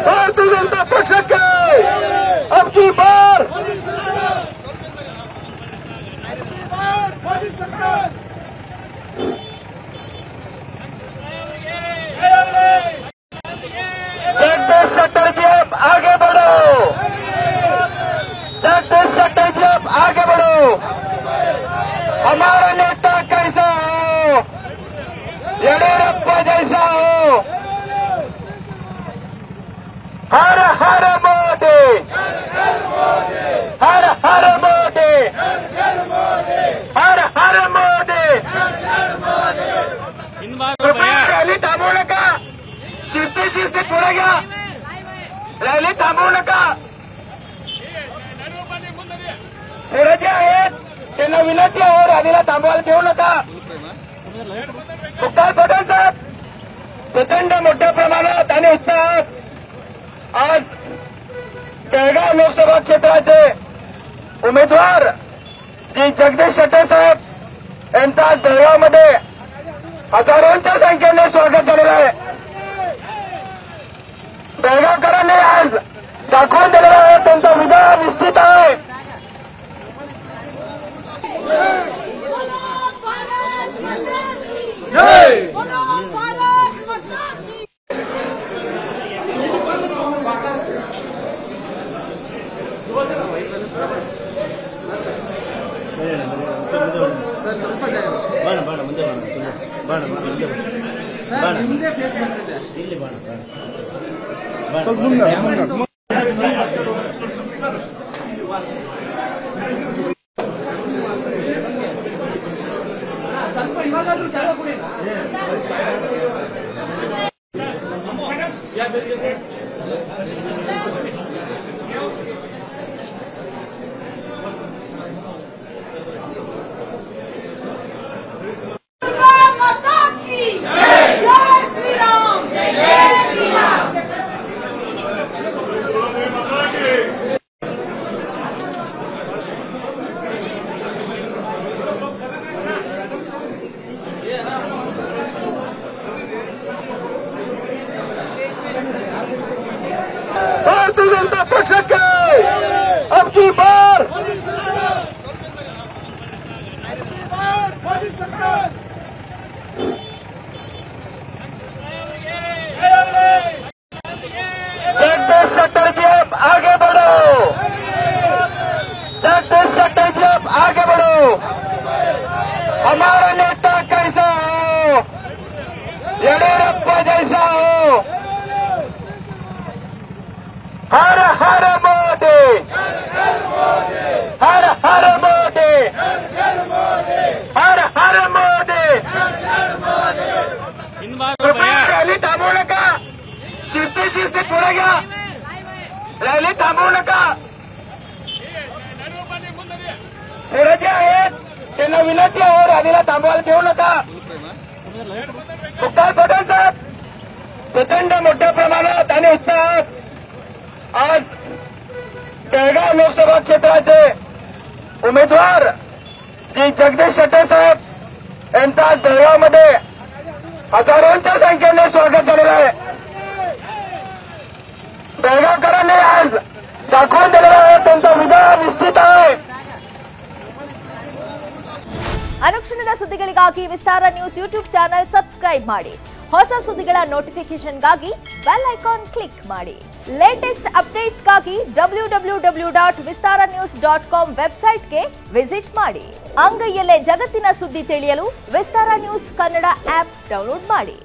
भारतीय जनता पक्ष के अब की बार मोदी सरकार जगदीश शेट्टर जी अब आगे बढ़ो, जगदीश शेट्टर जी अब आगे बढ़ो। हमारा नेता कैसा हो, येडियुरप्पा जैसा हो। हर हर मोदी, हर हर मोदी, हर हर मोदी। रॅली थांबवू नका, शिस्तीत पुढे घ्या, रॅली थांबवू नका। पुढे जे आहेत त्यांना विनंती आहे, रॅलीला थांबवायला देऊ नका। मुख्तार पटेल साहेब प्रचंड मोठ्या प्रमाणात आणि उत्साहात आज बेळगाव लोकसभा क्षेत्राचे उमेदवार जी जगदीश शेट्टर साहेब यांचं आज बेळगावमध्ये हजारोंच्या संख्येने स्वागत झालेलं आहे। बेळगावकरांनी आज दाखवून दिलेला आहे त्यांचा विजय निश्चित आहे। भारतीय जनता पक्ष के अब की बार मोदी सरकार। जगदीश शेट्टर जी अब आगे बढ़ो, जगदीश शेट्टर जी अब आगे बढ़ो। हमारा नेता कैसा हो, येडियुरप्पा जैसा हो। हर हर मोदी, हर हर मोदी, हर हर मोदी। रॅली थांबवू नका, शिस्तीत पुढे घ्या, रॅली थांबवू नका। पुढे जे आहेत त्यांना विनंती आहे, रॅलीला थांबवायला देऊ नका। मुख्तार पटेल साहेब प्रचंड मोठ्या प्रमाणात आणि उत्साहात आज बेळगाव लोकसभा क्षेत्राचे उमेदवार जी जगदीश शेट्टर साहेब यांचं आज बेळगावमध्ये हजारोंच्या संख्येने स्वागत झालेलं आहे। बेळगावकरांनी आज दाखवून दिलेला आहे त्यांचा विजय निश्चित आहे। ಅನುಕ್ಷಣದ ಸುದ್ದಿಗಳಿಗಾಗಿ ವಿಸ್ತಾರ ನ್ಯೂಸ್ ಯೂಟ್ಯೂಬ್ ಚಾನೆಲ್ ಸಬ್ಸ್ಕ್ರೈಬ್ ಮಾಡಿ. ಹೊಸ ಸುದ್ದಿಗಳ ನೋಟಿಫಿಕೇಶನ್ಗಾಗಿ ಬೆಲ್ ಐಕಾನ್ ಕ್ಲಿಕ್ ಮಾಡಿ. ಲೇಟೆಸ್ಟ್ ಅಪ್ಡೇಟ್ಸ್ಗಾಗಿ www.vistaranews.com ವೆಬ್ಸೈಟ್ಗೆ ವಿಸಿಟ್ ಮಾಡಿ. ಅಂಗೈಯಲ್ಲೇ ಜಗತ್ತಿನ ಸುದ್ದಿ ತಿಳಿಯಲು ವಿಸ್ತಾರ ನ್ಯೂಸ್ ಕನ್ನಡ ಆಪ್ ಡೌನ್ಲೋಡ್ ಮಾಡಿ.